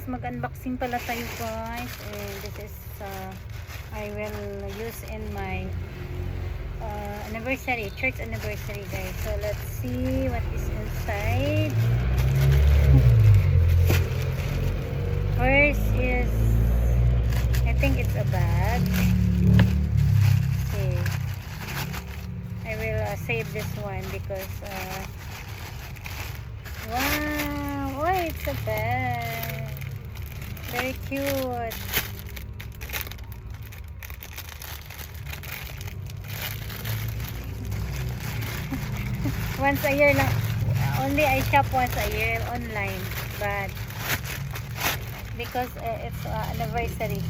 guys, mag-unboxing pala tayo guys. And this is I will use in my anniversary, church anniversary guys. So let's see what is inside. First is, I think it's a bag. Okay, I will save this one because wow, oh, it's a bag. Very cute. Once a year lang. Only I shop once a year online. But because it's anniversary.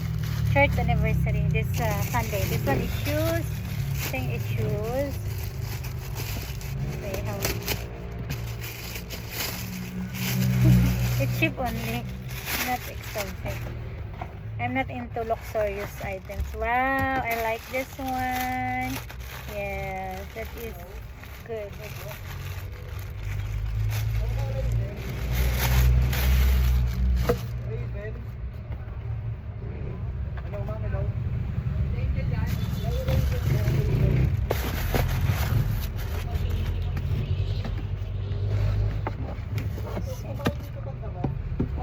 Church anniversary. This Sunday. This one is shoes. I think it's shoes. Okay, how it's cheap only. Not expensive. I'm not into luxurious items. Wow, I like this one. Yes, that is good.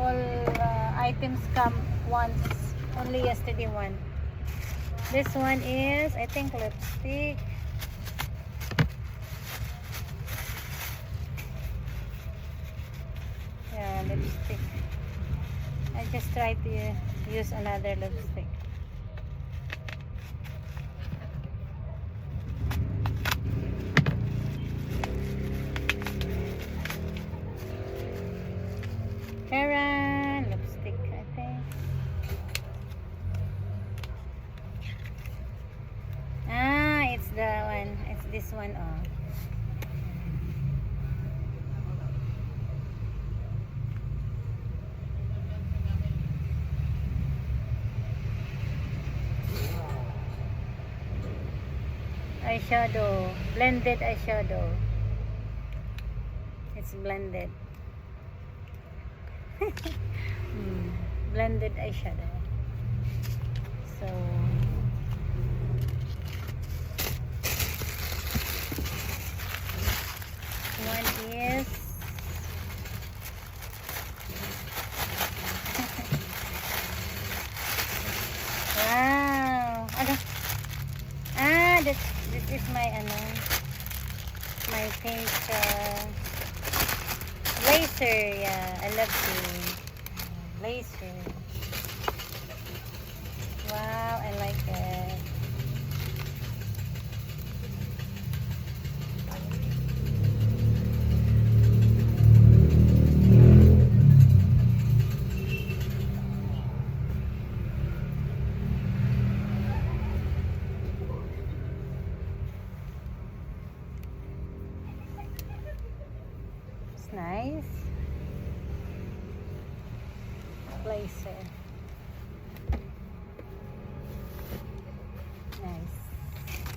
All items come once. Only yesterday one. This one is, I think, lipstick. Yeah, lipstick. I just try to use another lipstick. Karen lipstick, I think. Ah, it's the one. It's this one. Oh. Eyeshadow, blended eyeshadow. It's blended. Blended eyeshadow. So one is wow. This is my my pink laser. Yeah, I love pink laser. Wow, I like it. Nice laser. Nice,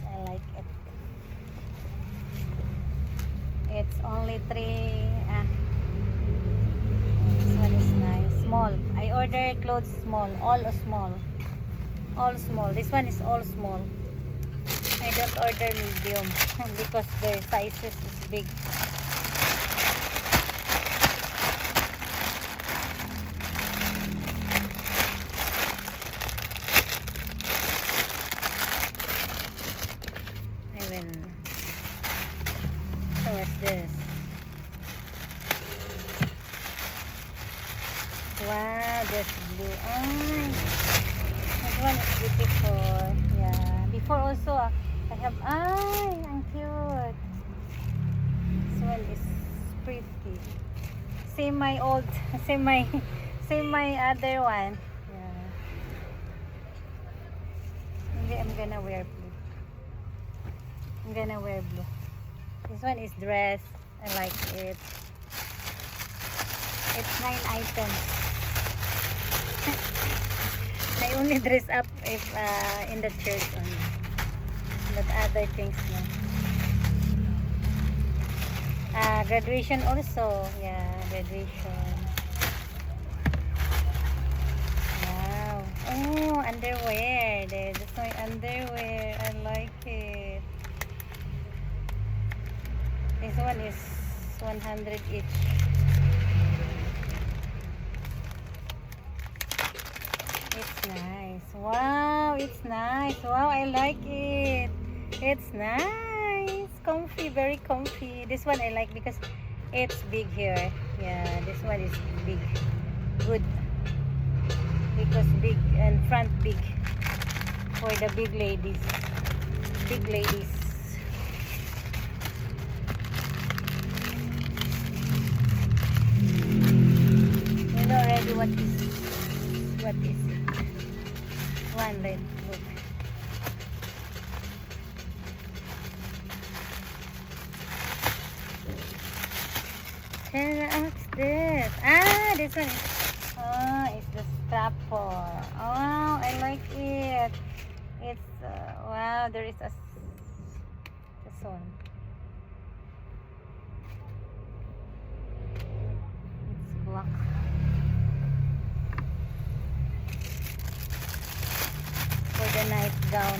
I like it. It's only three. This one is nice. Small. I ordered clothes small. All small. All small. This one is all small. I don't order medium because their sizes is big. So what's this? Wow, this blue. This one is beautiful. Yeah. Before also I have ang cute. This one is pretty. Same my old, same my other one. Yeah. Maybe I'm gonna wear blue. I'm gonna wear blue. This one is dress. I like it. It's 9 items. I only dress up if in the church only. But other things no. Graduation also. Yeah, graduation. Oh, underwear. That's my underwear. I like it. This one is 100 each. It's nice. Wow, it's nice. Wow, I like it. It's nice. Comfy, very comfy. This one I like because it's big here. Yeah, this one is big. Good. Because big and front big. For the big ladies. Big ladies. You know already what is it? One red book. What's this? Ah, this one is, oh, it's the strapper. Oh, I like it. It's wow, there is a this one. It's black. For the nightgown.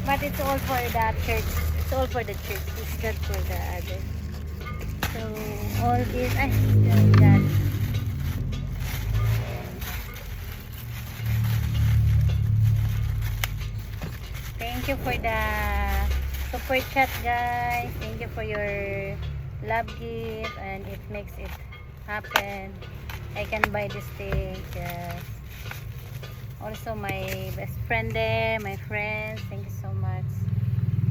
But it's all for the church. It's all for the church. It's not for the other. So all this, I still got. Thank you for the super chat, guys. Thank you for your love gift, and it makes it happen. I can buy this thing. Yes. Also my best friend there, my friends, thank you so much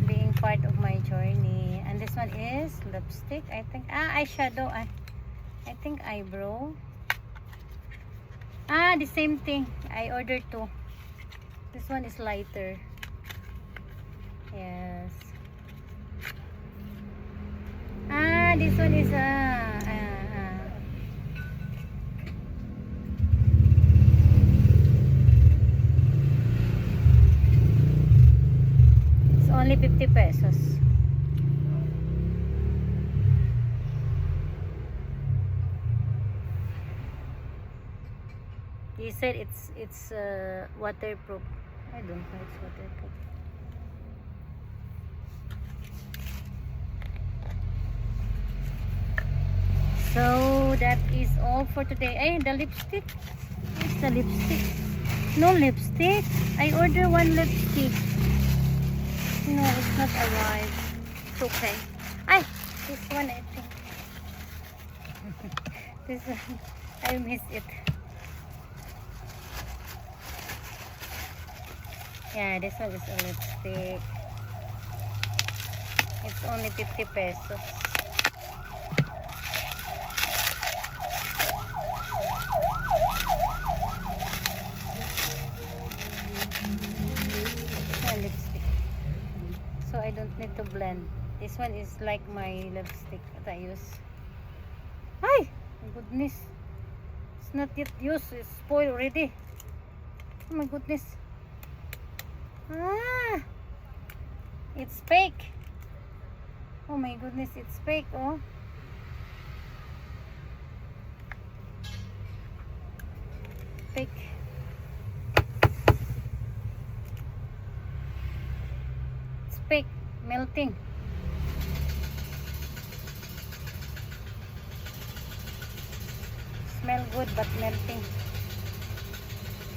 being part of my journey. And this one is lipstick, I think. Eyeshadow. I think eyebrow. The same thing. I ordered two. This one is lighter. Yes. This one is only 50 pesos. He said it's waterproof. I don't know it's waterproof. So that is all for today. Hey, the lipstick. Where's the lipstick? No lipstick. I ordered one lipstick. No, it's not arrived. It's okay. This one I think. This one, I miss it. Yeah, this one is a lipstick. It's only 50 pesos. Lipstick. So I don't need to blend. This one is like my lipstick that I use. My goodness. It's not yet used. It's spoiled already. Oh my goodness. It's fake. Oh my goodness, it's fake. Oh. Fake. It's fake. Melting. Smell good but melting.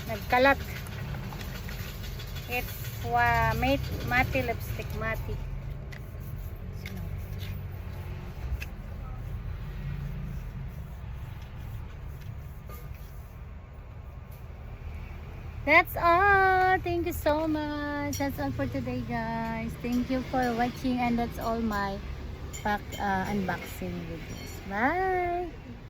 Nagkalat. It's matte lipstick. Matte. That's all. Thank you so much. That's all for today, guys. Thank you for watching, and that's all my pack unboxing videos. Bye.